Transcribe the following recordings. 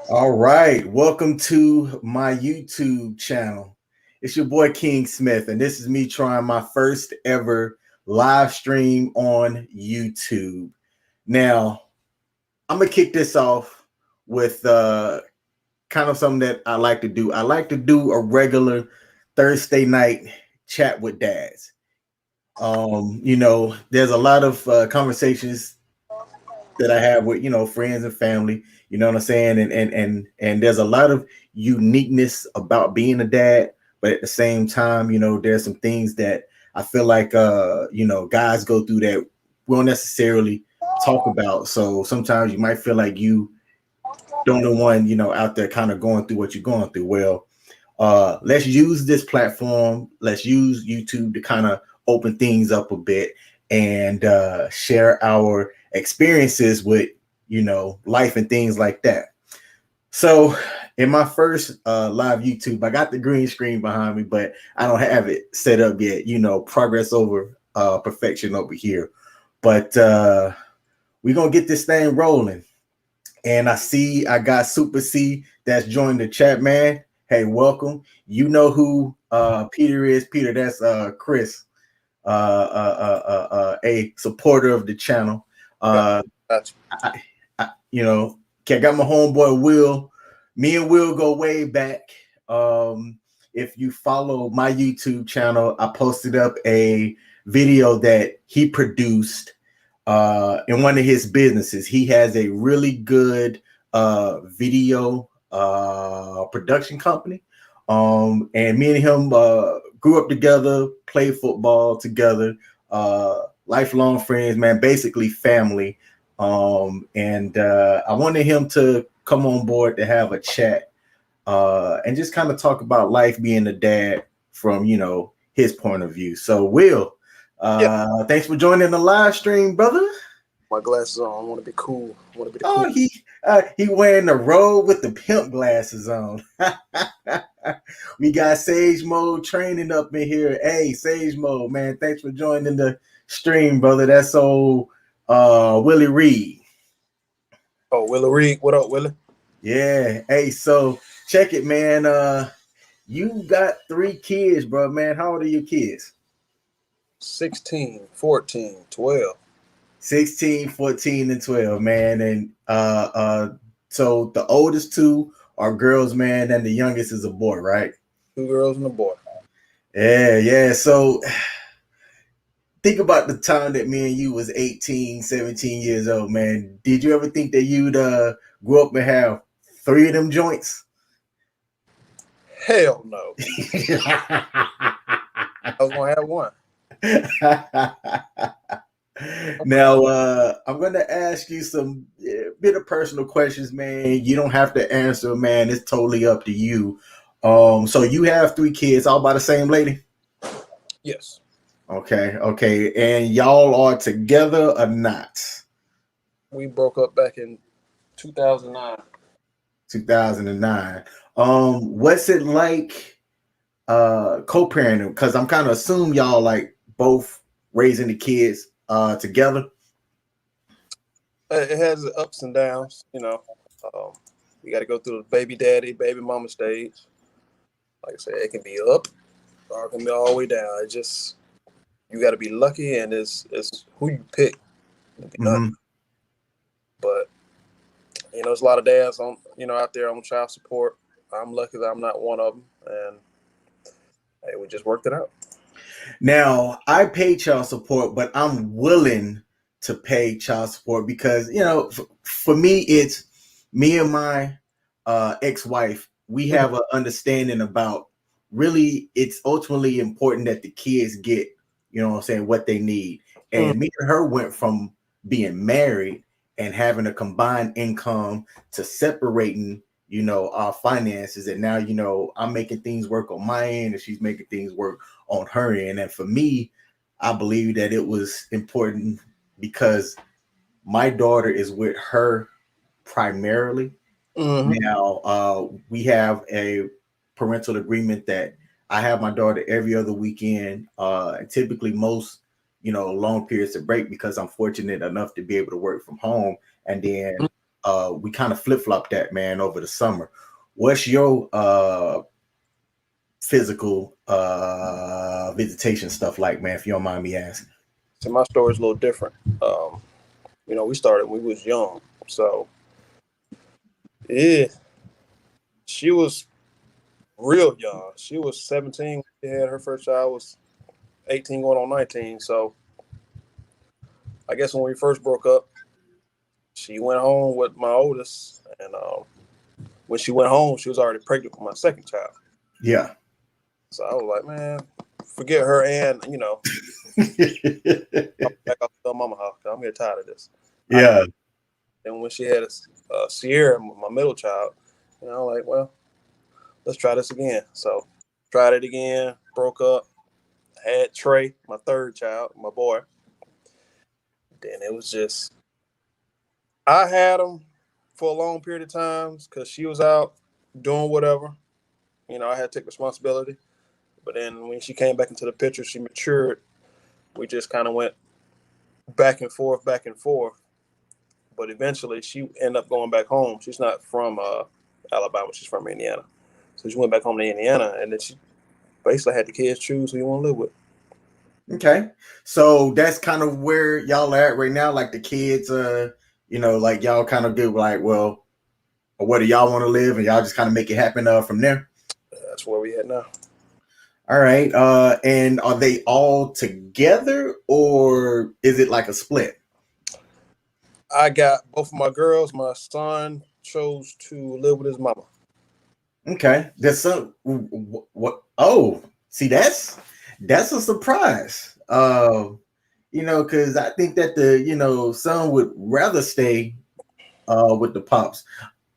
All right, welcome to my YouTube channel. It's your boy King Smith, and this is me trying my first ever live stream on YouTube. Now, I'm gonna kick this off with kind of something that I like to do. I like to do a regular Thursday night chat with dads. There's a lot of conversations that I have with friends and family. You know what I'm saying? And there's a lot of uniqueness about being a dad, but at the same time, there's some things that I feel like guys go through that we don't necessarily talk about. So sometimes you might feel like you don't know one, out there kind of going through what you're going through. Well, let's use this platform. Let's use YouTube to kind of open things up a bit and share our experiences with life and things like that. So in my first live YouTube, I got the green screen behind me, but I don't have it set up yet. Progress over perfection over here. But we're gonna get this thing rolling. And I see I got Super C that's joined the chat, man. Hey, welcome. You know who Peter is. Peter, that's Chris, a supporter of the channel. Gotcha. I got my homeboy Will. Me and Will go way back. If you follow my YouTube channel, I posted up a video that he produced in one of his businesses. He has a really good video production company. And me and him grew up together, played football together, lifelong friends, man, basically family. And I wanted him to come on board to have a chat and just kind of talk about life being a dad from, his point of view. So, Will, thanks for joining the live stream, brother. My glasses on. I want to be cool. I want to be the Oh, cool. he wearing the robe with the pimp glasses on. We got Sage Mode training up in here. Hey, Sage Mode, man, thanks for joining the stream, brother. That's old Willie Reed. Oh, Willie Reed. What up, Willie? Yeah. Hey, so check it, man. You got 3 kids, bro, man. How old are your kids? 16, 14, 12. 16, 14, and 12, man. And so the oldest 2 are girls, man, and the youngest is a boy, right? 2 girls and a boy. Yeah. So think about the time that me and you was 18, 17 years old, man. Did you ever think that you'd grow up and have 3 of them joints? Hell no. I was going to have one. Now, I'm going to ask you some bit of personal questions, man. You don't have to answer, man. It's totally up to you. So you have 3 kids, all by the same lady? Yes. Okay. And y'all are together or not? We broke up back in 2009. 2009. What's it like co-parenting? Because I'm kind of assume y'all like both raising the kids together. It has its ups and downs, You got to go through the baby daddy, baby mama stage. Like I said, it can be up or it can be all the way down. It just, you got to be lucky, and it's who you pick. Mm-hmm. But there's a lot of dads out there on child support. I'm lucky that I'm not one of them, and hey, we just worked it out. Now I pay child support, but I'm willing to pay child support because for me it's me and my ex-wife. We have an understanding about really it's ultimately important that the kids get what they need. And me and her went from being married and having a combined income to separating our finances, and now I'm making things work on my end and she's making things work on her end. And for me, I believe that it was important because my daughter is with her primarily. Now we have a parental agreement that I have my daughter every other weekend, typically most long periods of break, because I'm fortunate enough to be able to work from home. And then we kind of flip-flop that, man, over the summer. What's your physical visitation stuff like, man, if you don't mind me asking? So my story's a little different. We started when we was young. So yeah, she was real young. She was 17. She had her first child, was 18 going on 19. So I guess when we first broke up, she went home with my oldest, and when she went home, she was already pregnant with my second child. Yeah. So I was like, man, forget her, and I'm back off to mama house. I'm getting tired of this. Yeah. And when she had a Sierra, my middle child, I'm like, well, let's try this again. So tried it again, broke up, had Trey, my third child, my boy. Then it was just, I had him for a long period of times because she was out doing whatever. I had to take responsibility. But then when she came back into the picture, she matured. We just kind of went back and forth, back and forth. But eventually she ended up going back home. She's not from Alabama. She's from Indiana. So she went back home to Indiana, and then she basically had the kids choose who you want to live with. Okay. So that's kind of where y'all are at right now. Like the kids, like y'all kind of do like, well, where do y'all want to live? And y'all just kind of make it happen from there. That's where we at now. All right. And are they all together or is it like a split? I got both of my girls. My son chose to live with his mama. Okay. There's some what oh, see that's a surprise. Because I think that the son would rather stay with the pops.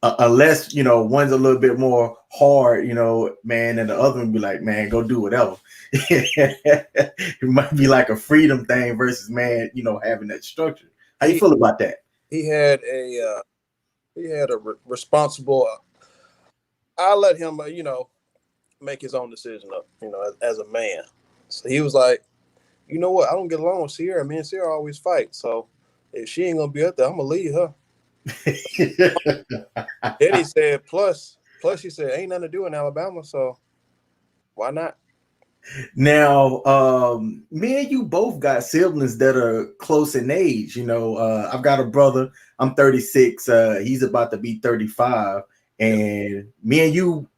Unless one's a little bit more hard, man, and the other one be like, man, go do whatever. It might be like a freedom thing versus man, having that structure. How you He feel about that? he had a responsible. I let him, make his own decision up, as a man. So he was like, you know what? I don't get along with Sierra. Me and Sierra always fight. So if she ain't gonna be up there, I'm gonna leave her. Then he said, plus he said, ain't nothing to do in Alabama, so why not? Now, me and you both got siblings that are close in age. I've got a brother. I'm 36. He's about to be 35, Yeah, and me and you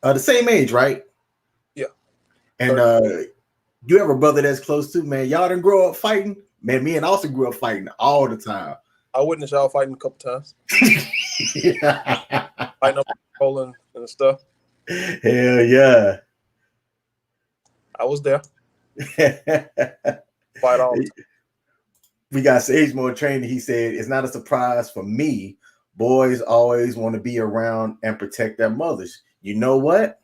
are the same age, right? yeah. And 30. you have a brother that's close to, man. Y'all didn't grow up fighting, man. Me and Austin grew up fighting all the time. I witnessed y'all fighting a couple times, Yeah. fighting up Poland and stuff. Hell yeah. I was there, fight all the time. We got Sage Mode training. He said, it's not a surprise for me. Boys always want to be around and protect their mothers. You know what?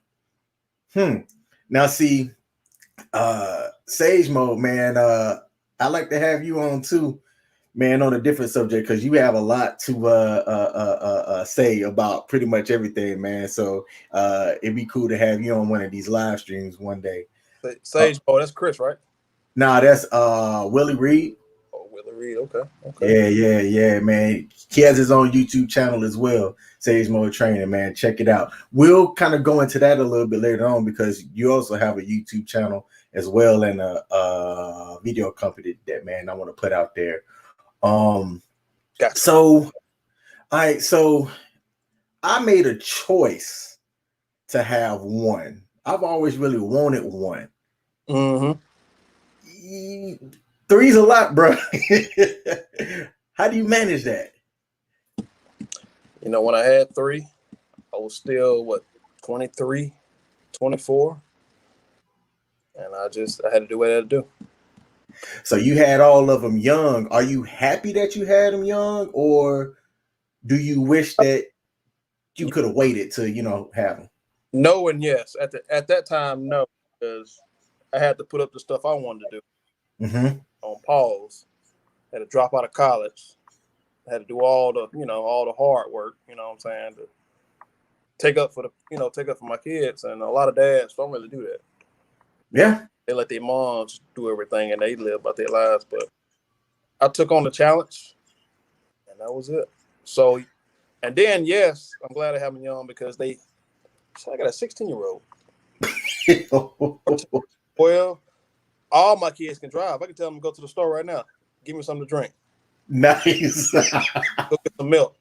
Now see, Sage Mode, man, I like to have you on too, man, on a different subject because you have a lot to say about pretty much everything, man. So it'd be cool to have you on one of these live streams one day. Sage, oh, that's Chris, right? Nah, that's Willie Reed. Oh, Willie Reed. Okay, okay. Yeah, man. He has his own YouTube channel as well, Sage Mode Training, man. Check it out. We'll kind of go into that a little bit later on because you also have a YouTube channel as well and a video company that, man, I want to put out there. Gotcha. So, all right, so I made a choice to have one. I've always really wanted one. Mm-hmm. Three's a lot, bro. How do you manage that? When I had three, I was still, 23, 24. And I had to do what I had to do. So you had all of them young. Are you happy that you had them young, or do you wish that you could have waited to, have them? No and yes. At that time, no, because I had to put up the stuff I wanted to do on pause. Had to drop out of college. Had to do all the hard work. You know what I'm saying? To take up for my kids. And a lot of dads don't really do that. Yeah. They let their moms do everything and they live by their lives. But I took on the challenge, and that was it. So, and then yes, I'm glad I have them young because so I got a 16-year-old. 12. All my kids can drive. I can tell them to go to the store right now. Give me something to drink. Nice. Go get some milk.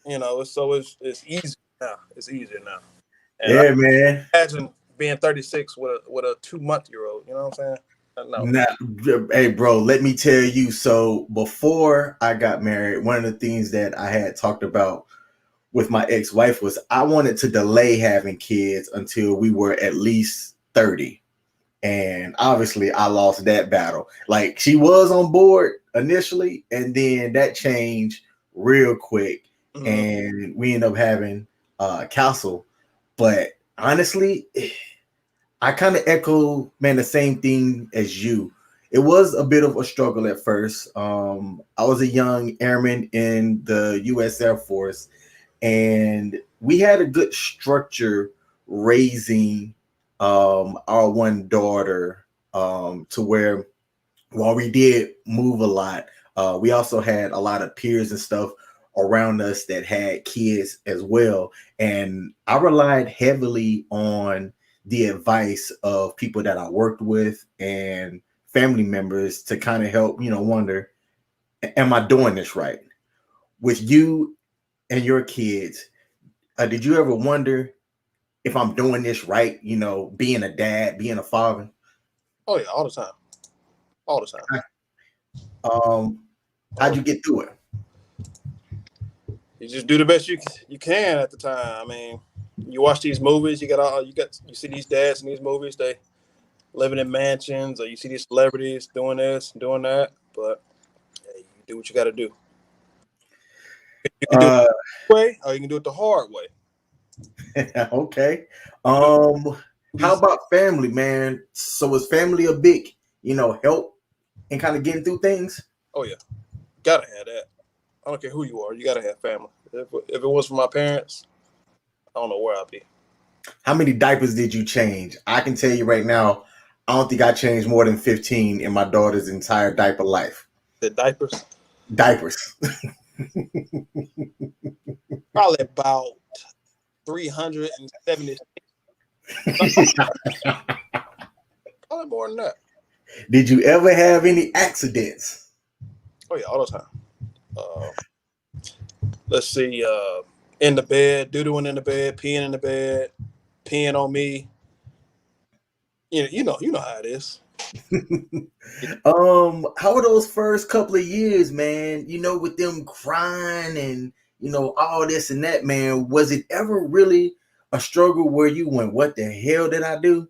It's easy now. It's easier now. And I Yeah, man. imagine being 36 with a 2-month-year-old. You know what I'm saying? No. Now, hey, bro, let me tell you. So before I got married, one of the things that I had talked about with my ex-wife was I wanted to delay having kids until we were at least 30. And obviously I lost that battle. Like she was on board initially, and then that changed real quick. Mm-hmm. And we ended up having Castle. But honestly, I kind of echo, man, the same thing as you. It was a bit of a struggle at first. I was a young airman in the U.S. Air Force, and we had a good structure raising our one daughter to where while we did move a lot, we also had a lot of peers and stuff around us that had kids as well. And I relied heavily on the advice of people that I worked with and family members to kind of help, wonder, am I doing this right? With you and your kids, did you ever wonder if I'm doing this right? Being a dad, being a father. Oh yeah, all the time, all the time. Um, how'd you get through it? You just do the best you can at the time. I mean, you watch these movies. You see these dads in these movies. They living in mansions, or you see these celebrities doing this, doing that. But hey, you do what you got to do. You can do it Uh, the way, or you can do it the hard way. okay. You do How these. about family, man? So was family a big, help in kind of getting through things? Oh yeah, gotta have that. I don't care who you are. You gotta have family. If it was for my parents, I don't know where I'd be. How many diapers did you change? I can tell you right now, I don't think I changed more than 15 in my daughter's entire diaper life. The diapers, Diapers. probably about 370. Probably more than that. Did you ever have any accidents? Oh yeah, all the time. Uh, let's see. In the bed, doodling in the bed, peeing in the bed, peeing on me. You know how it is. How were those first couple of years, man? With them crying and all this and that, man. Was it ever really a struggle where you went, "What the hell did I do?"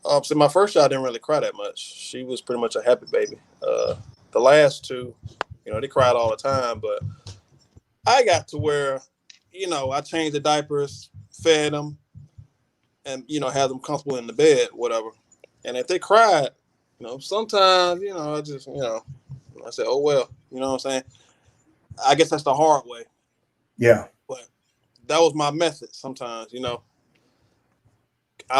So my first child didn't really cry that much. She was pretty much a happy baby. The last two, they cried all the time, but I got to where, I changed the diapers, fed them, and had them comfortable in the bed, whatever. And if they cried, sometimes, I just, I said, oh well, you know what I'm saying. I guess that's the hard way, Yeah. but that was my method. Sometimes, I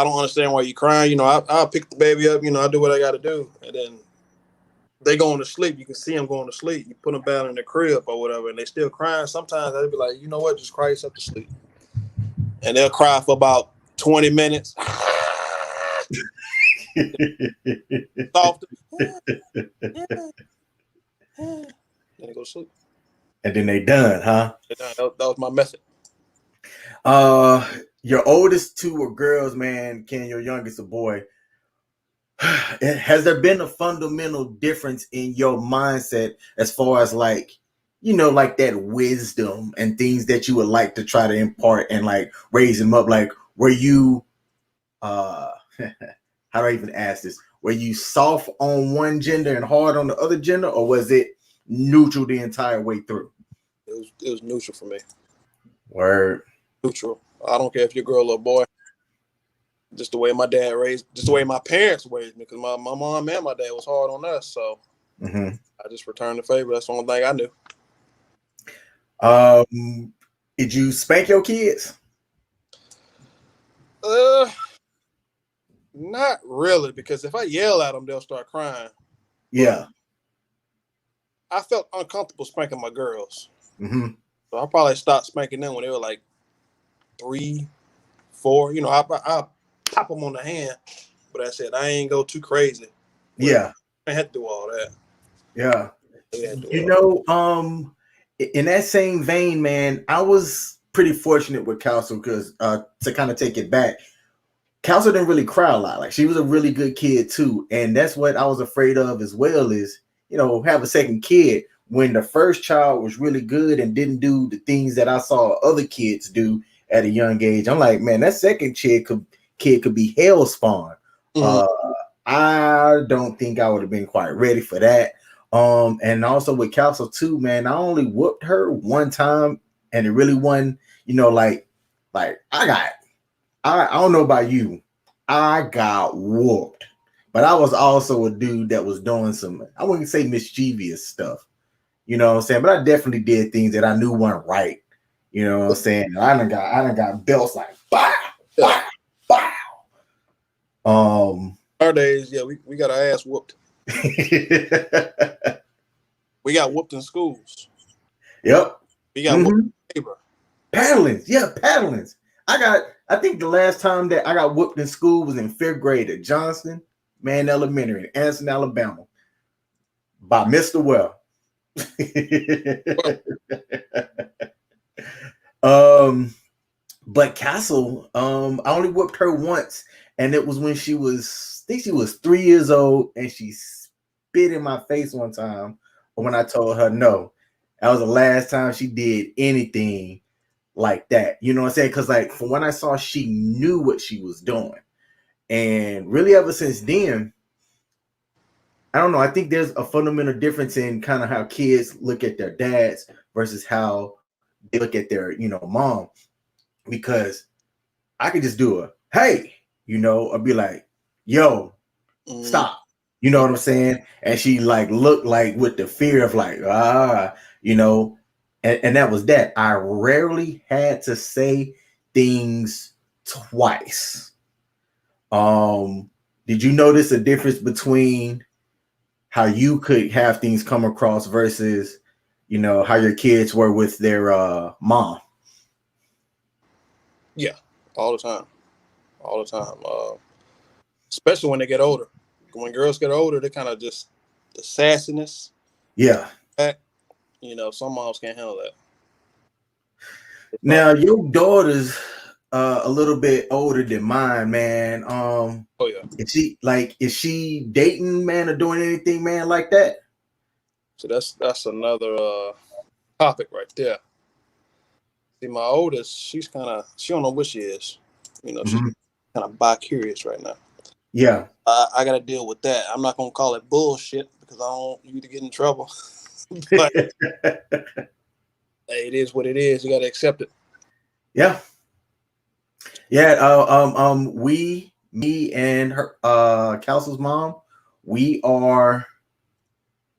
don't understand why you crying. I'll pick the baby up. I do what I got to do, and then they going to sleep. You can see them going to sleep. You put them down in the crib or whatever, and they still crying. Sometimes they'll be like, you know what, just cry yourself to sleep, and they'll cry for about 20 minutes. Soft. Then they go to sleep. And then they done, huh? That was my method. Uh, your oldest two were girls, man. Ken, your youngest a boy. Has there been a fundamental difference in your mindset as far as like that wisdom and things that you would like to try to impart and like raise them up? Like, were you, uh, how do I even ask this? Were you soft on one gender and hard on the other gender, or was it neutral the entire way through? It was neutral for me. Word. Neutral. I don't care if you're a girl or a boy. Just the way my dad raised, just the way my parents raised me, because my mom and my dad was hard on us. So Mm-hmm. I just returned the favor. That's the only thing I knew. Did you spank your kids? Uh, Not really, because if I yell at them, they'll start crying. But Yeah. I felt uncomfortable spanking my girls, Mm-hmm. so I probably stopped spanking them when they were like 3, 4. You know, I pop them on the hand, but I said I ain't go too crazy. But Yeah. I had to do all that. Yeah. I had to do You all know, in that same vein, man, I was pretty fortunate with Council because to kind of take it back, Council didn't really cry a lot. Like she was a really good kid too, and that's what I was afraid of as well. Is have a second kid when the first child was really good and didn't do the things that I saw other kids do at a young age. I'm like, man, that second kid could be hell spawn. that. Uh, I don't think I would have been quite ready for that. And also with Council too, man, I only whooped her one time, and it really wasn't, like I don't know about you. I got whooped. But I was also a dude that was doing some, I wouldn't say mischievous stuff. You know what I'm saying? But I definitely did things that I knew weren't right. You know what I'm saying? And I done got belts like bow, Yeah. bow, bow. Our days, yeah, we got our ass whooped. We got whooped in schools. Yep. We got whooped Mm-hmm. in neighbor. Paddlings. Yeah, paddlings. I think the last time that I got whooped in school was in 5th grade at Johnston Man Elementary in Anson, Alabama by Mr. Well. um, but Castle, I only whooped her once, and it was when I think she was 3 years old, and she spit in my face one time when I told her no. That was the last time she did anything like that. You know what I'm saying? Because like from when I saw, she knew what she was doing, and really ever since then, I don't know. I think there's a fundamental difference in kind of how kids look at their dads versus how they look at their, mom. Because I could just do a hey, or be like, yo, Mm-hmm. stop. You know what I'm saying? And she like looked like with the fear of like, you know, and that was that. I rarely had to say things twice. Um, did you notice a difference between how you could have things come across versus how your kids were with their mom? Yeah, all the time, all the time. Especially when they get older. When girls get older, they kind of just the sassiness. Yeah. Back, some moms can't handle that. Now your daughter's a little bit older than mine, man. Oh yeah. Is she dating, man, or doing anything, man, like that? So that's another topic right there. See, my oldest, she don't know what she is. She's Mm-hmm. kind of bi curious right now. Yeah. I got to deal with that. I'm not gonna call it bullshit because I don't want you to get in trouble. But hey, it is what it is. You got to accept it. Yeah. Yeah. Me and her, Kelsey's mom, we are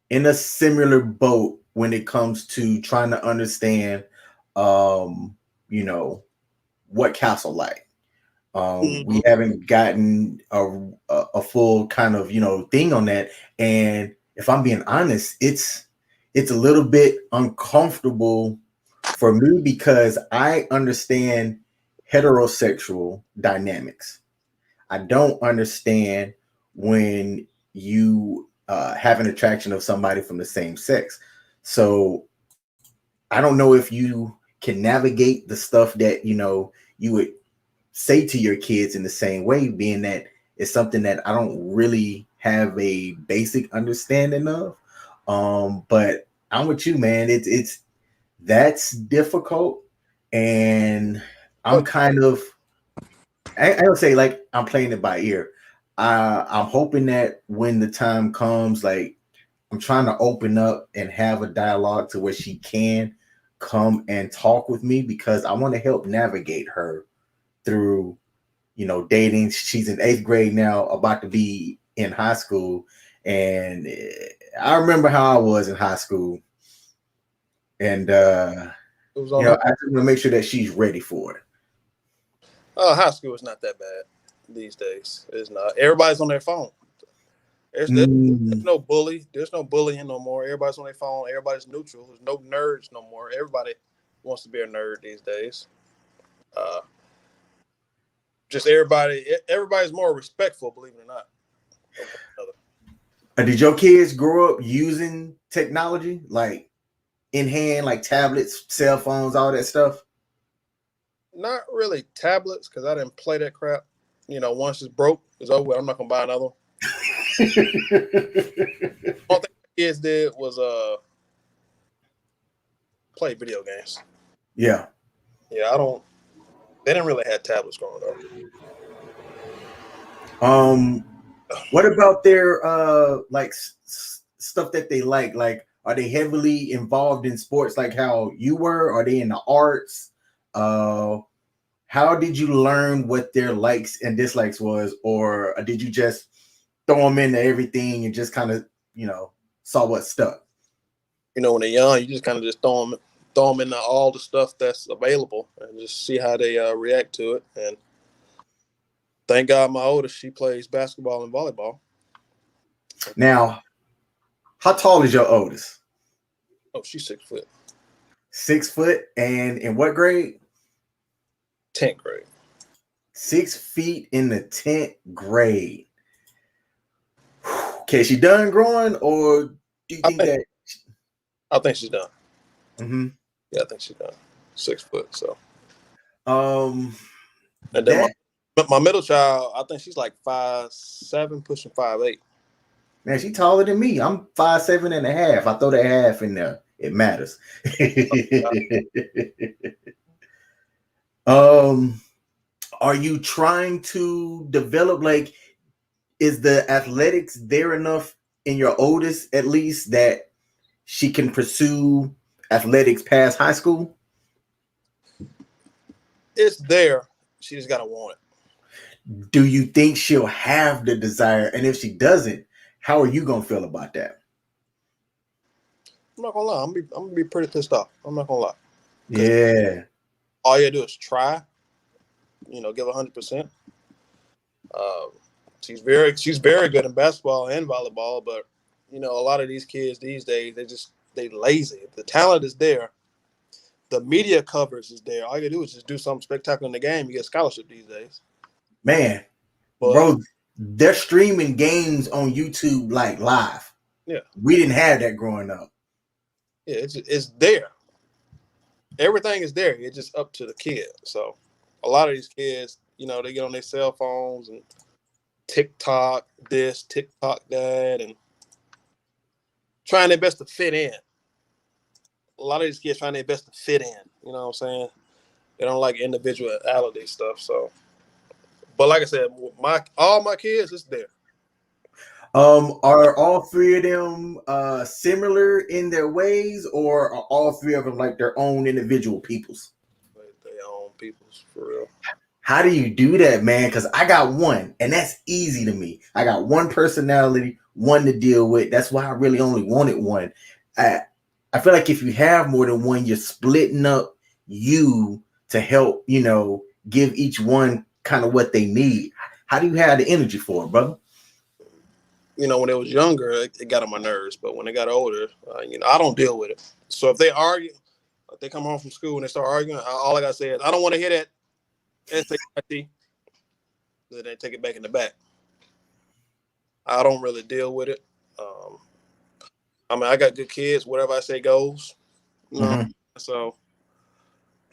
in a similar boat when it comes to trying to understand, um, you know, what Castle like. We Mm-hmm. haven't gotten a full kind of thing on that, and if I'm being honest, it's a little bit uncomfortable for me because I understand heterosexual dynamics. I don't understand when you have an attraction of somebody from the same sex. So I don't know if you can navigate the stuff that you would say to your kids in the same way, being that it's something that I don't really have a basic understanding of. But I'm with you, man. It's that's difficult, and I'm kind of I don't say like I'm playing it by ear. I'm hoping that when the time comes, like I'm trying to open up and have a dialogue to where she can come and talk with me because I want to help navigate her through dating. She's in 8th grade now, about to be in high school, and I remember how I was in high school, and It was on her. I just want to make sure that she's ready for it. High school is not that bad these days. It's not. Everybody's on their phone. There's Mm. no bully. There's no bullying no more. Everybody's on their phone. Everybody's neutral. There's no nerds no more. Everybody wants to be a nerd these days. Uh, just everybody's more respectful, believe it or not, of one another. Did your kids grow up using technology, like in hand, like tablets, cell phones, all that stuff? Not really tablets, because I didn't play that crap. Once it's broke, it's over. I'm not gonna buy another one. One thing my kids did was play video games. Yeah. Yeah, I don't. They didn't really have tablets growing up. Um. What about their like stuff that they like? Like, are they heavily involved in sports like how you were? Are they in the arts? Uh, how did you learn what their likes and dislikes was, or did you just throw them into everything and just kind of saw what stuck? When they're young, you just kind of just throw them into all the stuff that's available and just see how they react to it. And thank God, my oldest, she plays basketball and volleyball. Now, how tall is your oldest? Oh, she's 6 foot. 6 foot, and in what grade? 10th grade. 6 feet in the 10th grade. Okay, she done growing, or do you I think think that? I think she's done. Mm-hmm. Yeah, I think she's done. 6 foot. So, Um, and then that my middle child, I think she's like 5'7", pushing 5'8". man, she taller than me. I'm 5'7.5". I throw that half in there. It matters. um, are you trying to develop, like, is the athletics there enough in your oldest, at least, that she can pursue athletics past high school? It's there. She just gotta want it. Do you think she'll have the desire? And if she doesn't, how are you gonna feel about that? I'm not gonna lie. I'm gonna be pretty pissed off. I'm not gonna lie. Because Yeah. all you do is try. Give 100%. Um, she's very good in basketball and volleyball, but a lot of these kids these days they lazy. The talent is there. The media coverage is there. All you gotta do is just do something spectacular in the game. You get a scholarship these days. Man, But bro, they're streaming games on YouTube like live. yeah, We didn't have that growing up. yeah, it's there. Everything is there. It's just up to the kid. So a lot of these kids, they get on their cell phones and TikTok this, TikTok that, and trying their best to fit in. A lot of these kids trying their best to fit in. You know what I'm saying? They don't like individuality stuff. So, but like I said, all my kids is there. Are all three of them similar in their ways, or are all three of them like their own individual peoples? They own people's for real. How do you do that, man? Because I got one, and that's easy to me. I got one personality, one to deal with. That's why I really only wanted one. I I feel like if you have more than one, you're splitting up you to help, give each one kind of what they need. How do you have the energy for it, brother? When they was younger, it got on my nerves. But when they got older, I don't deal with it. So if they argue, if they come home from school and they start arguing, all I gotta say is, I don't want to hear that. SAT. Then they take it back in the back. I don't really deal with it. Um, I got good kids. Whatever I say goes. You know? Mm-hmm. So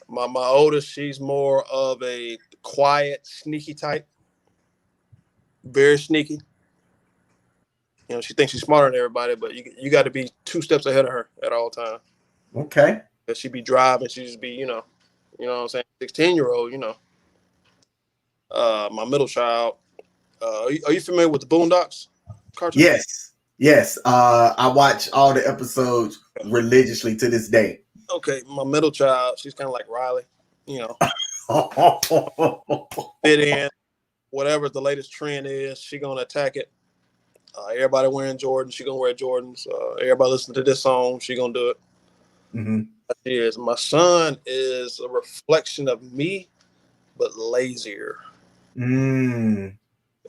my oldest, she's more of a quiet, sneaky type. Very sneaky. She thinks she's smarter than everybody, but you got to be 2 steps ahead of her at all times. Okay. Because she be driving, she just be, what I'm saying, 16-year-old, my middle child. Are you familiar with the Boondocks cartoon? Yes. Yes. I watch all the episodes religiously to this day. Okay, my middle child, she's kind of like Riley, you know, fit in, whatever the latest trend is, she gonna attack it. Everybody wearing Jordan, she gonna wear Jordans. Everybody listening to this song, she gonna do it. Mm-hmm. She is. My son is a reflection of me, but lazier. Mm.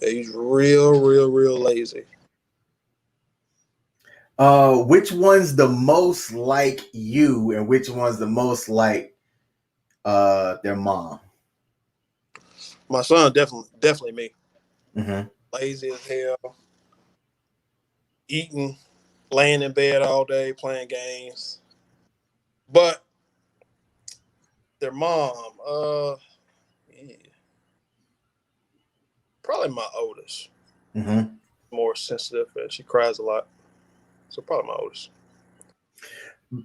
He's real, real, real lazy. Which one's the most like you, and which one's the most like their mom? My son definitely me. Mm-hmm. Lazy as hell, eating, laying in bed all day, playing games. But their mom, yeah, probably my oldest. Mm-hmm. More sensitive and she cries a lot. So probably my oldest.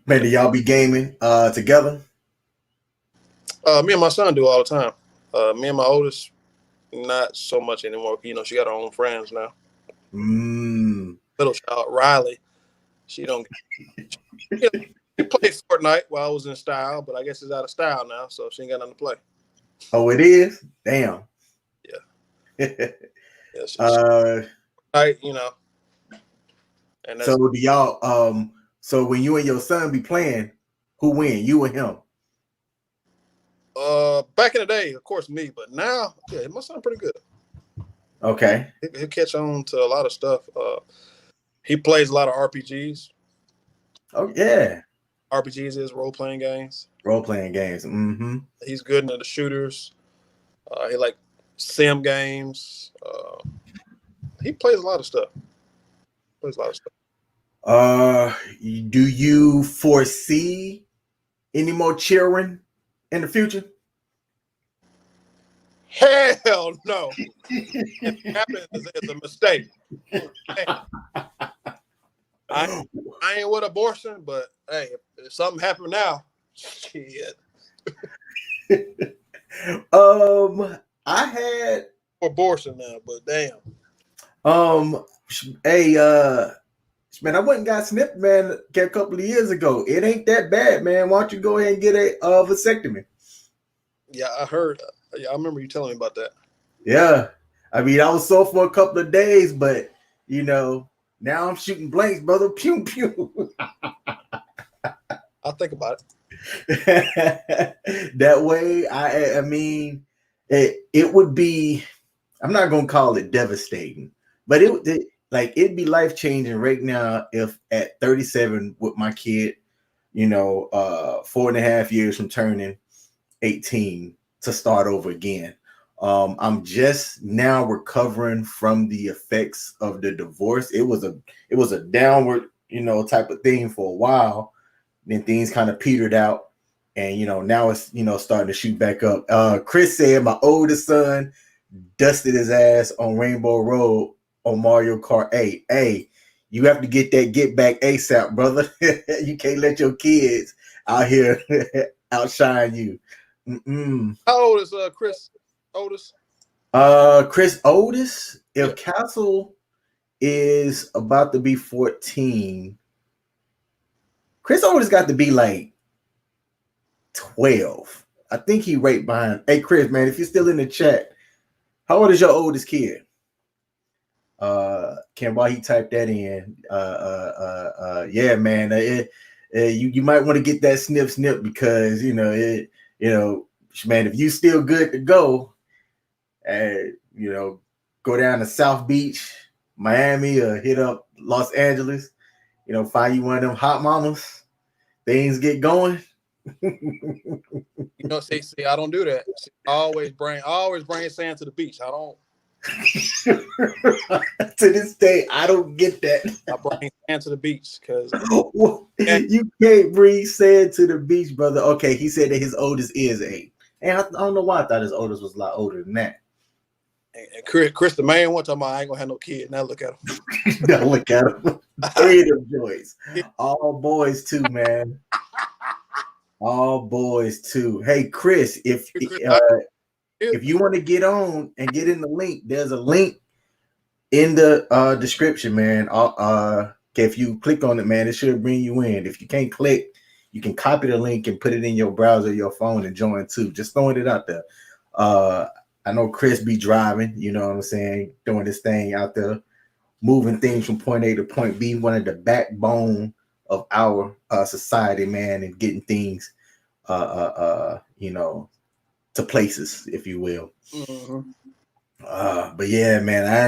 Man, do y'all be gaming together? Me and my son do all the time. Me and my oldest, not so much anymore. You know, she got her own friends now. Mm. Little child, Riley, she don't. You know, she played Fortnite while I was in style, but I guess it's out of style now, so she ain't got nothing to play. Oh, it is. Damn. Yeah, uh, yeah. She you know, and that's so do y'all? So when you and your son be playing, who win? You or him? back in the day, of course, me, but now, yeah, my son pretty good. Okay. He'll catch on to a lot of stuff. He plays a lot of RPGs. Oh yeah. RPGs is role playing games. Role playing games. Mm-hmm. He's good into the shooters. He like sim games. He plays a lot of stuff. Plays a lot of stuff. Uh, do you foresee any more children in the future? Hell no. If it happens, it's a mistake. Hey, I ain't with abortion, but hey, if something happened now, shit. I had Abortion now, but damn. um, hey, man, I went and got snipped, man, a couple of years ago. It ain't that bad, man. Why don't you go ahead and get a vasectomy? Yeah, I heard. Yeah, I remember you telling me about that. Yeah, I mean, I was sore for a couple of days, but you know, now I'm shooting blanks, brother. Pew pew. I'll think about That way, I mean, it would be. I'm not gonna call it devastating, but like it'd be life changing right now if at 37 with my kid, you know, 4.5 years from turning 18 to start over again. I'm just now recovering from the effects of the divorce. It was a downward, you know, type of thing for a while. Then things kind of petered out, and you know now it's starting to shoot back up. Chris said my oldest son dusted his ass on Rainbow Road on Mario Kart 8. Hey, you have to get that get back ASAP, brother. You can't let your kids out here outshine you. Mm-mm. How old is Chris Otis? Chris Otis, Yeah. if Castle is about to be 14, Chris Otis got to be like 12. I think he right behind. Hey, Chris, man, if you're still in the chat, how old is your oldest kid? Ken, while he typed that in, yeah, man, you might want to get that snip because man, if you still good to go, go down to South Beach, Miami, or hit up Los Angeles, find you one of them hot mamas. Things get going. You know, see, I don't do that. See, I always bring sand to the beach. I don't. To this day, I don't get that. I bring sand to the beach because You can't bring sand to the beach, brother. Okay, he said that his oldest is 8. And I don't know why I thought his oldest was a lot older than that. and Chris the man one time I ain't gonna have no kid. Now look at him. Now look at him. Three of them boys. All boys too, man. All boys too. Hey, Chris, if you want to get on and get in the link, there's a link in the description, man. Okay, if you click on it, man, it should bring you in. If you can't click, you can copy the link and put it in your browser, your phone, and join too. Just throwing it out there. I know Chris be driving, you know what I'm saying, doing this thing out there, moving things from point A to point B, one of the backbone of our society, man, and getting things, to places, if you will. Mm-hmm. But yeah, man, I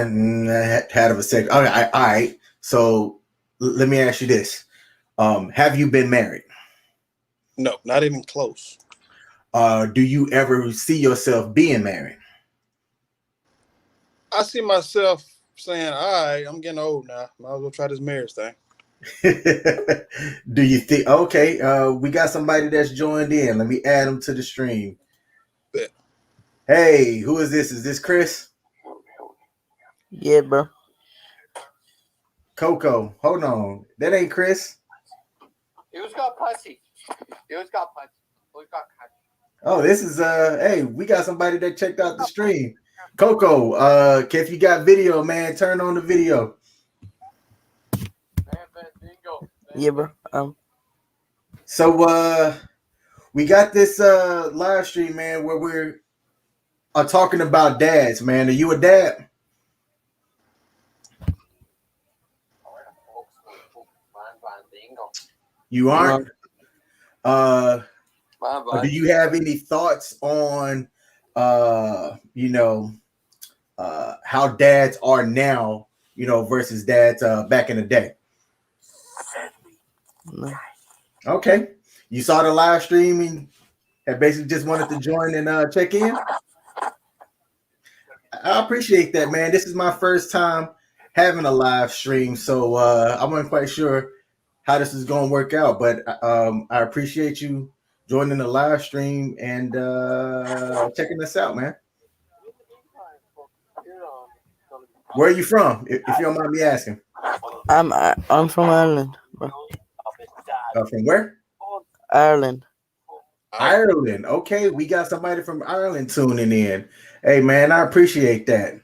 had a second. All right. So let me ask you this: have you been married? No, not even close. Do you ever see yourself being married? I see myself saying, "All right, I'm getting old now. Might as well try this marriage thing." Do you think? Okay, we got somebody that's joined in. Let me add them to the stream. But Hey, who is this? Is this Chris? Yeah, bro. Coco, hold on. That ain't Chris. Who's got pussy? Who's got pussy? Who's got pussy? Oh, this is hey, we got somebody that checked out the stream. Coco, if you got video, man, turn on the video. Yeah, bro. So we got this live stream, man, where we're talking about dads, man. Are you a dad? You aren't? Do you have any thoughts on how dads are now, versus dads back in the day? No. Okay. You saw the live stream and have basically just wanted to join and check in? I appreciate that, man. This is my first time having a live stream, so I wasn't quite sure how this is going to work out, but I appreciate you joining the live stream and checking us out, man. Where are you from, if you don't mind me asking? I'm from Ireland, bro. From where? Ireland. Ireland. Okay, we got somebody from Ireland tuning in. Hey, man, I appreciate that.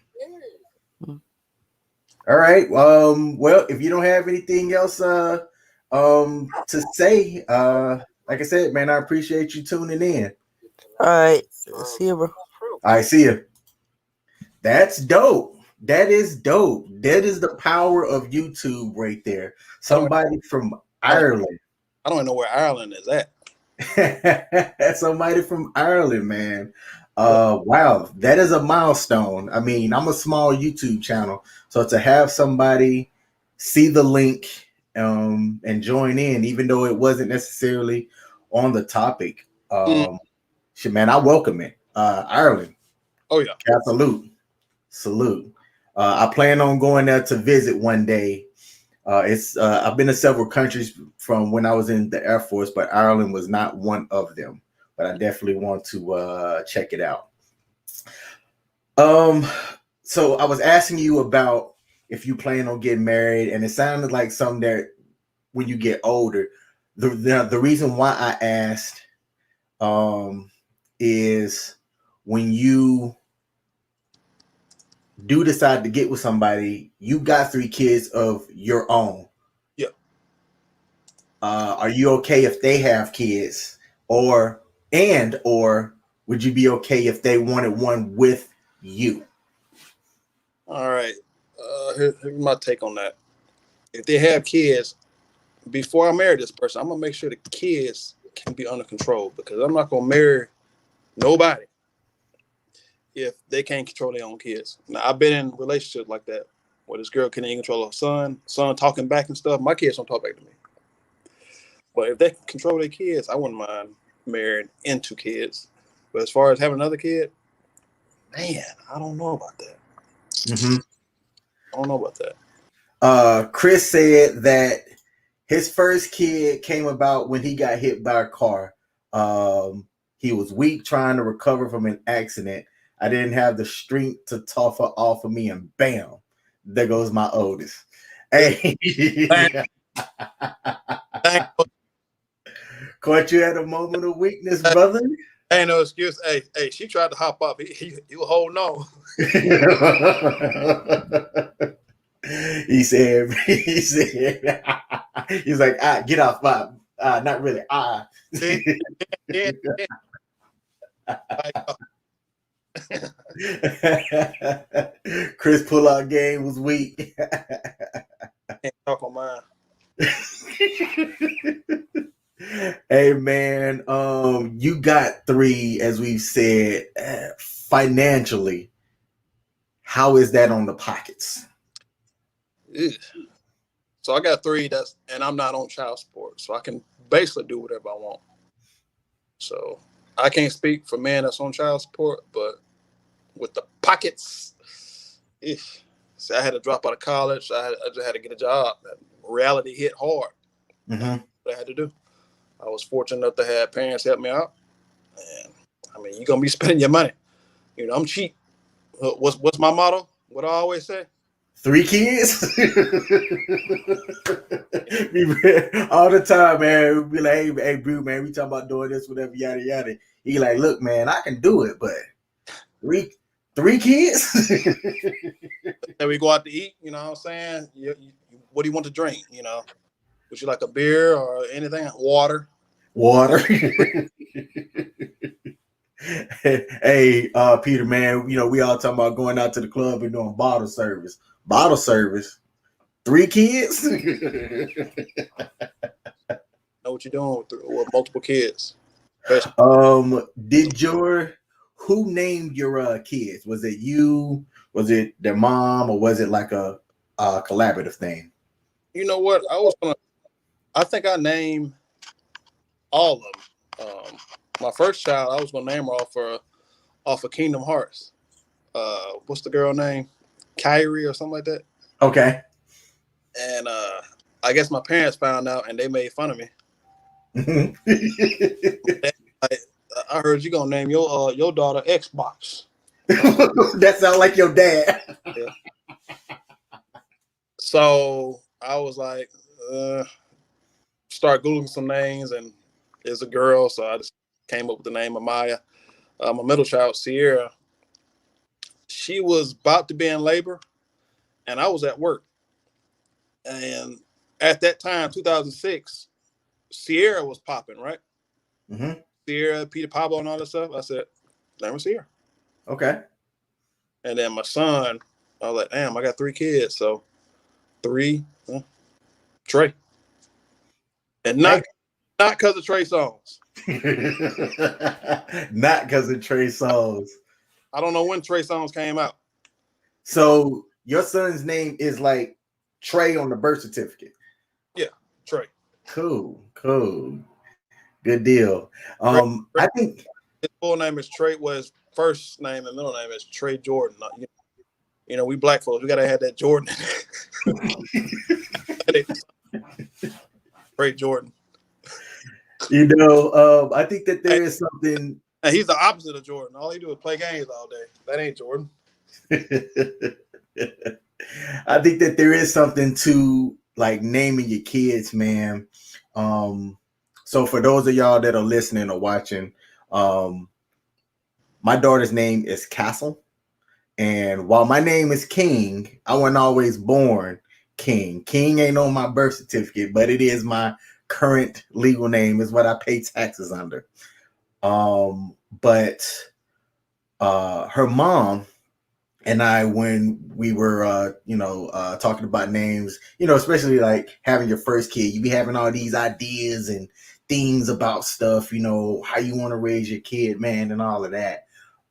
All right. Well, if you don't have anything else to say, like I said, man, I appreciate you tuning in. All right. See you, bro. All right, see you. That's dope. That is dope. That is the power of YouTube right there. Somebody from Ireland. I don't even know where Ireland is at. Somebody from Ireland, man. Wow, that is a milestone. I mean, I'm a small YouTube channel, so to have somebody see the link and join in, even though it wasn't necessarily on the topic, shit, man, I welcome it. Ireland. Oh yeah. Salute. I plan on going there to visit one day. I've been to several countries from when I was in the Air Force, but Ireland was not one of them. But I definitely want to check it out. So I was asking you about if you plan on getting married, and it sounded like something that when you get older. The reason why I asked is when you do decide to get with somebody, you got 3 kids of your own. Yeah. Are you okay if they have kids, or would you be okay if they wanted one with you? All right. Here's my take on that. If they have kids, before I marry this person, I'm gonna make sure the kids can be under control, because I'm not gonna marry nobody if they can't control their own kids. Now, I've been in relationships like that where this girl can't even control her son talking back and stuff. My kids don't talk back to me. But if they can control their kids, I wouldn't mind marrying into kids. But as far as having another kid, man, I don't know about that. Mm-hmm. I don't know about that. Chris said that his first kid came about when he got hit by a car. He was weak trying to recover from an accident. I didn't have the strength to tough her off of me, and bam, there goes my oldest. Hey, caught you at a moment of weakness, brother. Ain't no excuse. Hey, she tried to hop up. He was holding on. He's like, get off my, not really, Yeah. Chris pull-out game was weak. Can't talk on mine. Hey man, you got 3, as we've said. Financially, how is that on the pockets? Ugh. So I got 3 and I'm not on child support, so I can basically do whatever I want. So I can't speak for men that's on child support, but with the pockets, see, I had to drop out of college. I just had to get a job. Reality hit hard. Mm-hmm. What I had to do. I was fortunate enough to have parents help me out. And I mean, you're gonna be spending your money. You know, I'm cheap. What's my motto? What I always say? 3 kids? All the time, man. We be like, hey, bro, man, we talking about doing this, whatever, yada, yada. He like, look, man, I can do it, but 3 kids? And we go out to eat, you know what I'm saying? What do you want to drink? You know, would you like a beer or anything? Water. Hey, Peter, man, you know, we all talking about going out to the club and doing bottle service. 3 kids? Know what you're doing with multiple kids. Who named your kids? Was it you? Was it their mom, or was it like a collaborative thing? You know what? I think I named all of them. My first child, I was gonna name her off of Kingdom Hearts. What's the girl name? Kyrie or something like that. Okay. And I guess my parents found out and they made fun of me. I heard you gonna name your daughter Xbox. That sounds like your dad. Yeah. So I was like, start Googling some names, and it's a girl, so I just came up with the name of Maya. My middle child, Sierra, she was about to be in labor, and I was at work. And at that time, 2006, Sierra was popping, right? Mm-hmm. Sierra, Peter Pablo, and all that stuff. I said, name was Sierra. Okay. And then my son, I was like, damn, I got 3 kids, so 3, Trey. And not because of Trey Songz. Not because of Trey Songz. I don't know when Trey Songz came out. So your son's name is like Trey on the birth certificate. Yeah, Trey. Cool. Good deal. I think his full name is Trey. Well, his first name and middle name is Trey Jordan. You know, we black folks, we gotta have that Jordan. Trey Jordan. You know, I think that there is something. And he's the opposite of Jordan. All he do is play games all day. That ain't Jordan. I think that there is something to like naming your kids, man. So for those of y'all that are listening or watching, my daughter's name is Castle. And while my name is King, I wasn't always born King. King ain't on my birth certificate, but it is my current legal name, is what I pay taxes under. But her mom and I, when we were, talking about names, especially like having your first kid, you be having all these ideas and things about stuff, how you want to raise your kid, man, and all of that.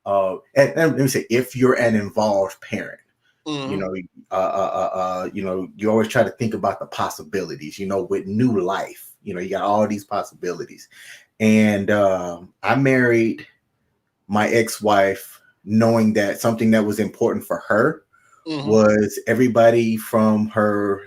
And let me say, if you're an involved parent, you always try to think about the possibilities, with new life, you got all these possibilities. And I married my ex-wife knowing that something that was important for her was everybody from her,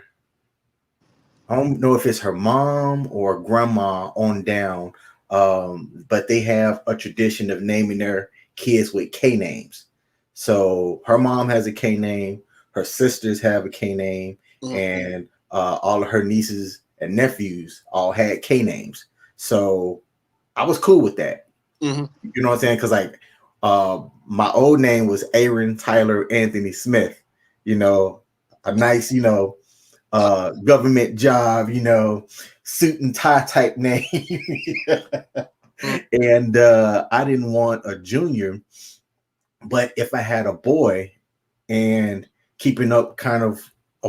I don't know if it's her mom or grandma on down, but they have a tradition of naming their kids with K names. So her mom has a K name, her sisters have a K name, and all of her nieces and nephews all had K names. So I was cool with that. You know what I'm saying? Because like my old name was Aaron Tyler Anthony Smith. A nice, government job, suit and tie type name. And I didn't want a junior, but if I had a boy, and keeping up kind of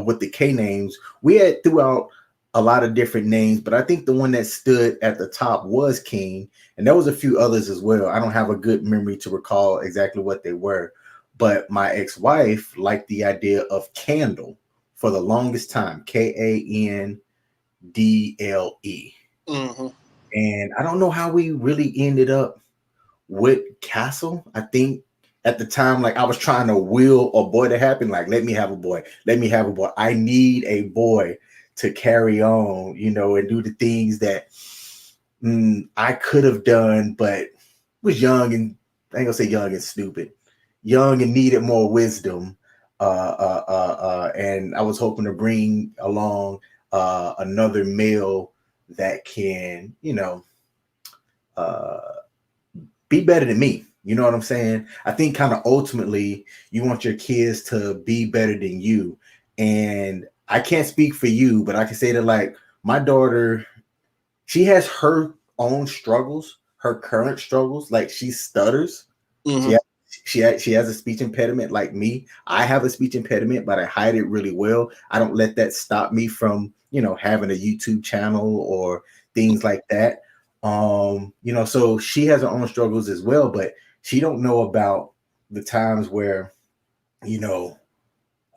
with the K names, we had throughout a lot of different names, but I think the one that stood at the top was King, and there was a few others as well. I don't have a good memory to recall exactly what they were, but my ex-wife liked the idea of Candle for the longest time. Kandle. Mm-hmm. And I don't know how we really ended up with Castle. I think at the time, like I was trying to will a boy to happen. Like, let me have a boy. Let me have a boy. I need a boy to carry on, and do the things that I could have done, but was young and I ain't gonna say young and stupid, young and needed more wisdom. And I was hoping to bring along another male that can, uh, be better than me. You know what I'm saying? I think kind of ultimately you want your kids to be better than you. And I can't speak for you, but I can say that like my daughter, she has her own struggles, her current struggles. Like she stutters. Mm-hmm. She has, she has a speech impediment like me. I have a speech impediment, but I hide it really well. I don't let that stop me from, having a YouTube channel or things like that. So she has her own struggles as well, but she don't know about the times where,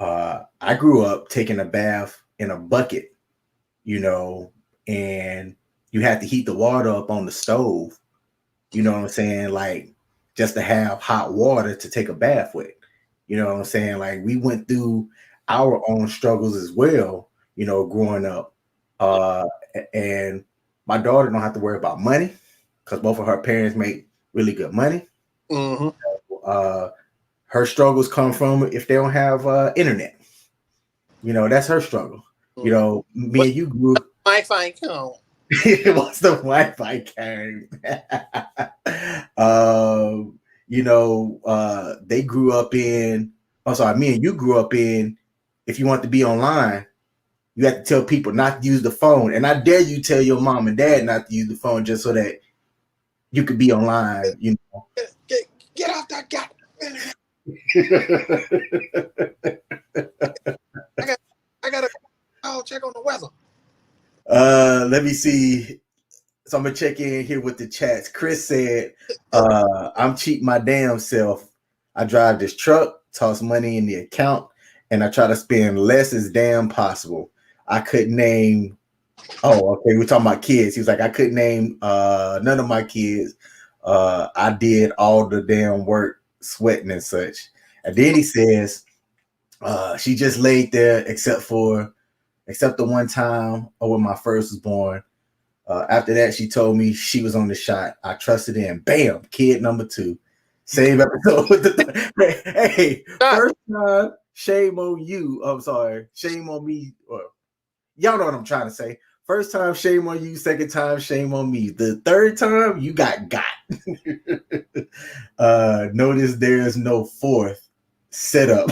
I grew up taking a bath in a bucket, and you had to heat the water up on the stove, you know what I'm saying? Like just to have hot water to take a bath with. You know what I'm saying? Like we went through our own struggles as well, growing up. Uh and my daughter don't have to worry about money because both of her parents make really good money. Mm-hmm. Uh her struggles come from if they don't have internet. That's her struggle. Me What and you grew. Wi-Fi come? Once the Wi-Fi came. They grew up in, I'm sorry, me and you grew up in, if you want to be online, you have to tell people not to use the phone. And I dare you tell your mom and dad not to use the phone just so that you could be online, Get off that guy. I gotta check on the weather. Let me see. So I'm gonna check in here with the chats. Chris said, I'm cheap my damn self. I drive this truck, toss money in the account, and I try to spend less as damn possible. I couldn't name okay, we're talking about kids. He was like, I couldn't name none of my kids. I did all the damn work, sweating and such. And then he says, she just laid there except the one time when my first was born. After that, she told me she was on the shot. I trusted in. Bam, kid number 2. Same episode with the hey, first time, shame on you. I'm sorry, shame on me. Or y'all know what I'm trying to say. First time, shame on you. Second time, shame on me. The third time, you got. Notice there's no fourth setup.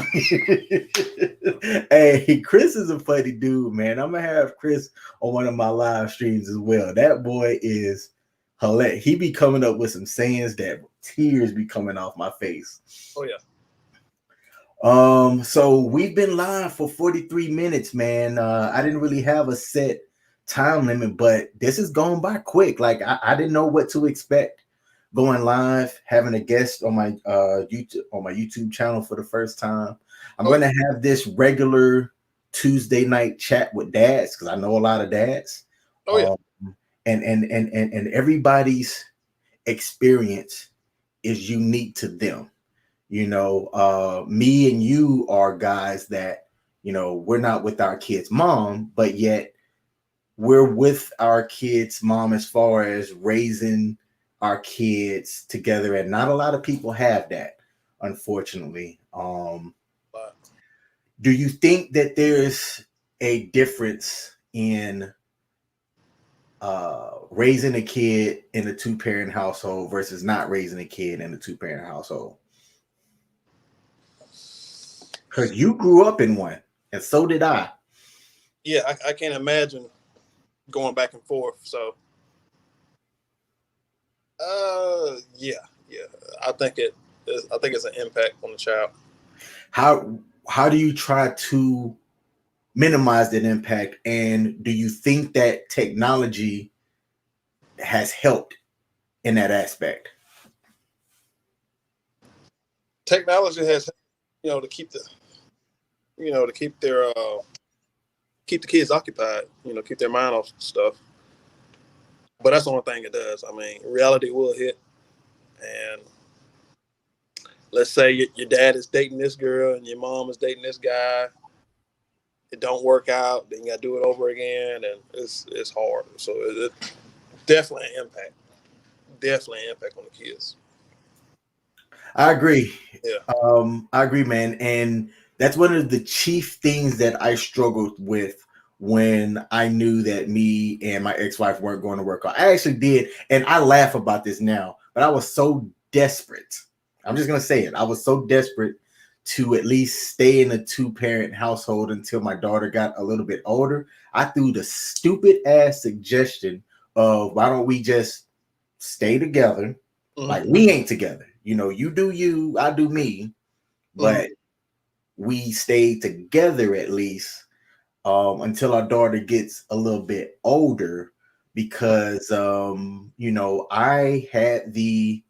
Hey, Chris is a funny dude, man. I'm gonna have Chris on one of my live streams as well. That boy is hilarious. He be coming up with some sayings that tears be coming off my face. Oh yeah. So we've been live for 43 minutes, man. I didn't really have a set time limit, but this is going by quick. Like I didn't know what to expect going live, having a guest on my YouTube channel for the first time. I'm going to have this regular Tuesday night chat with dads because I know a lot of dads. Oh yeah. And everybody's experience is unique to them. Me and you are guys that, we're not with our kid's mom, but yet we're with our kid's mom as far as raising our kids together. And not a lot of people have that, unfortunately. Do you think that there's a difference in raising a kid in a 2-parent household versus not raising a kid in a 2-parent household? Because you grew up in one, and so did I. Yeah, I can't imagine going back and forth. So, yeah. I think it's an impact on the child. How do you try to minimize that impact? And do you think that technology has helped in that aspect? Technology has, to keep their keep the kids occupied. You know, keep their mind off stuff. But that's the only thing it does. I mean, reality will hit, and let's say your dad is dating this girl and your mom is dating this guy. It don't work out, then you got to do it over again, and it's hard. So it definitely an impact. Definitely an impact on the kids. I agree. Yeah. I agree, man. And that's one of the chief things that I struggled with when I knew that me and my ex-wife weren't going to work out. I actually did, and I laugh about this now, but I was so desperate. I'm just gonna say it. I was so desperate to at least stay in a 2-parent household until my daughter got a little bit older. I threw the stupid ass suggestion of why don't we just stay together? Mm-hmm. Like we ain't together. You know, you do you, I do me, but we stay together at least until our daughter gets a little bit older, because you know, I had the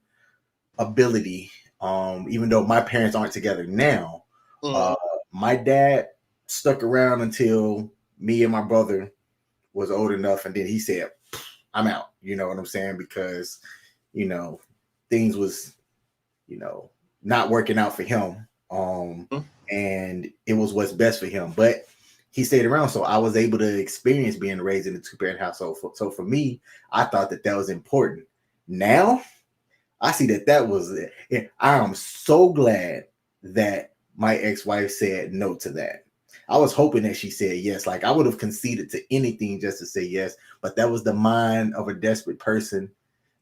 ability, even though my parents aren't together now, my dad stuck around until me and my brother was old enough, and then he said, I'm out. You know what I'm saying? Because, you know, things was, you know, not working out for him. And it was what's best for him. But he stayed around, so I was able to experience being raised in a 2-parent household. So for me, I thought that was important. Now, I see that was it. And I am so glad that my ex-wife said no to that. I was hoping that she said yes. Like I would have conceded to anything just to say yes, but that was the mind of a desperate person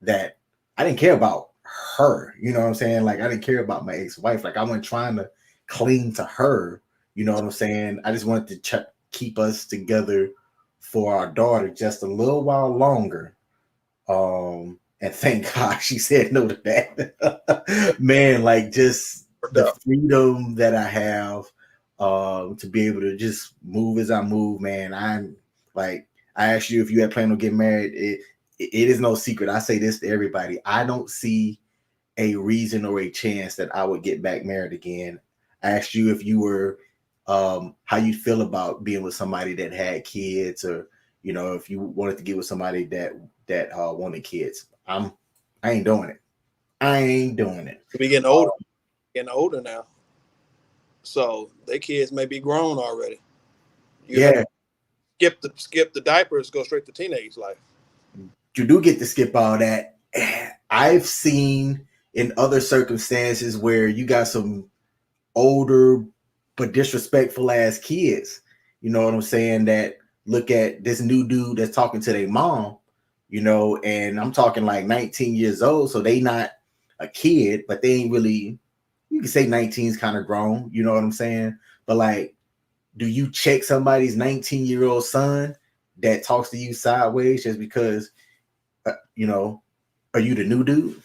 that I didn't care about her. You know what I'm saying? Like I didn't care about my ex-wife. Like I wasn't trying to cling to her. You know what I'm saying? I just wanted to keep us together for our daughter just a little while longer. And thank God she said no to that. Man, like just the freedom that I have to be able to just move as I move, man. I'm like, I asked you if you had planned on getting married. It is no secret. I say this to everybody. I don't see a reason or a chance that I would get back married again. I asked you if you were how you feel about being with somebody that had kids, or you know, if you wanted to get with somebody that wanted kids. I ain't doing it. I ain't doing it. We getting older now. So their kids may be grown already. Yeah. Skip the diapers, go straight to teenage life. You do get to skip all that. I've seen in other circumstances where you got some older but disrespectful ass kids. You know what I'm saying? That look at this new dude that's talking to their mom, you know, and I'm talking like 19 years old. So they not a kid, but they ain't really, you can say 19 is kind of grown, you know what I'm saying? But like, do you check somebody's 19-year-old son that talks to you sideways just because, you know, are you the new dude?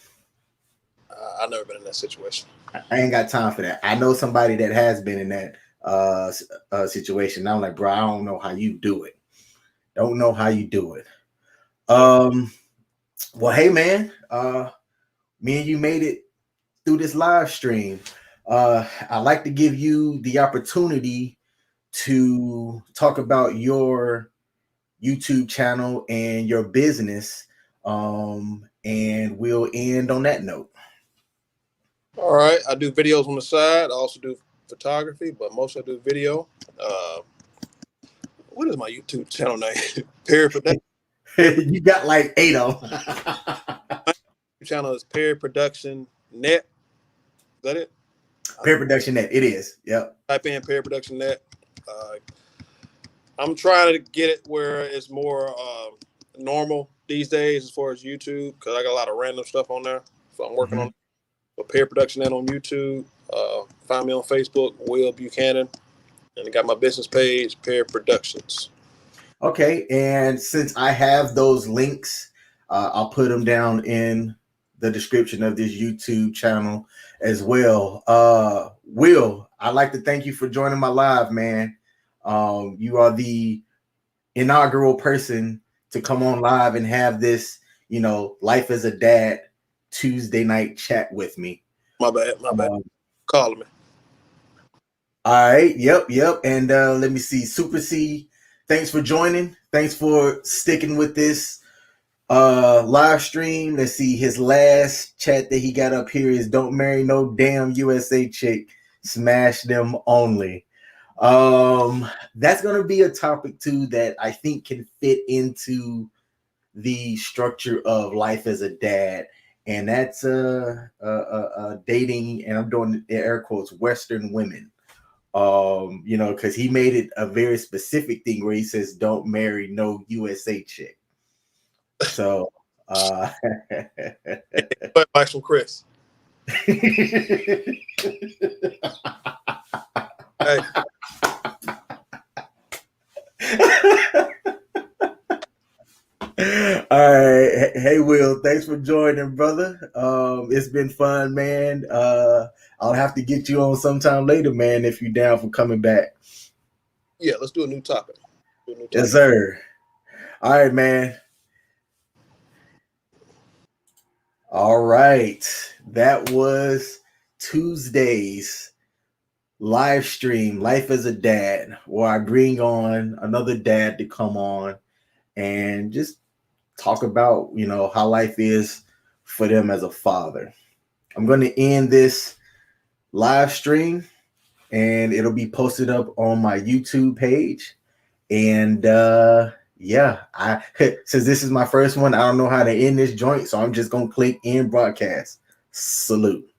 I've never been in that situation. I ain't got time for that. I know somebody that has been in that situation. I'm like, bro, I don't know how you do it. Don't know how you do it. Well, hey man, me and you made it through this live stream. I'd like to give you the opportunity to talk about your YouTube channel and your business. And we'll end on that note. All right. I do videos on the side. I also do photography, but mostly I do video. What is my YouTube channel name? Perry Production. You got like 8 of them. My channel is Perry Production Net. Is that it? Perry Production Net. It is. Yep. Type in Perry Production Net. I'm trying to get it where it's more normal these days as far as YouTube, because I got a lot of random stuff on there. So I'm working on Perry Production Net on YouTube. Find me on Facebook, Will Buchanan. And I got my business page, Perry Productions. Okay, and since I have those links, I'll put them down in the description of this YouTube channel as well. Will, I'd like to thank you for joining my live, man. You are the inaugural person to come on live and have this, you know, Life as a Dad Tuesday night chat with me. My bad. Calling me. All right. Yep. And let me see. Super C thanks for joining. Thanks for sticking with this live stream. Let's see, his last chat that he got up here is don't marry no damn USA chick, smash them only. That's gonna be a topic too that I think can fit into the structure of life as a dad, and that's dating, and I'm doing air quotes, Western women. You know, because he made it a very specific thing where he says don't marry no USA chick. So Advice from Chris. Hey. All right. Hey, Will, thanks for joining, brother. It's been fun, man. I'll have to get you on sometime later, man, if you're down for coming back. Yeah, let's do a new topic. Yes, sir. All right, man. All right. That was Tuesday's live stream, Life as a Dad, where I bring on another dad to come on and just talk about, you know, how life is for them as a father. I'm going to end this live stream and it'll be posted up on my YouTube page. And yeah, since this is my first one, I don't know how to end this joint, so I'm just going to click end broadcast. Salute.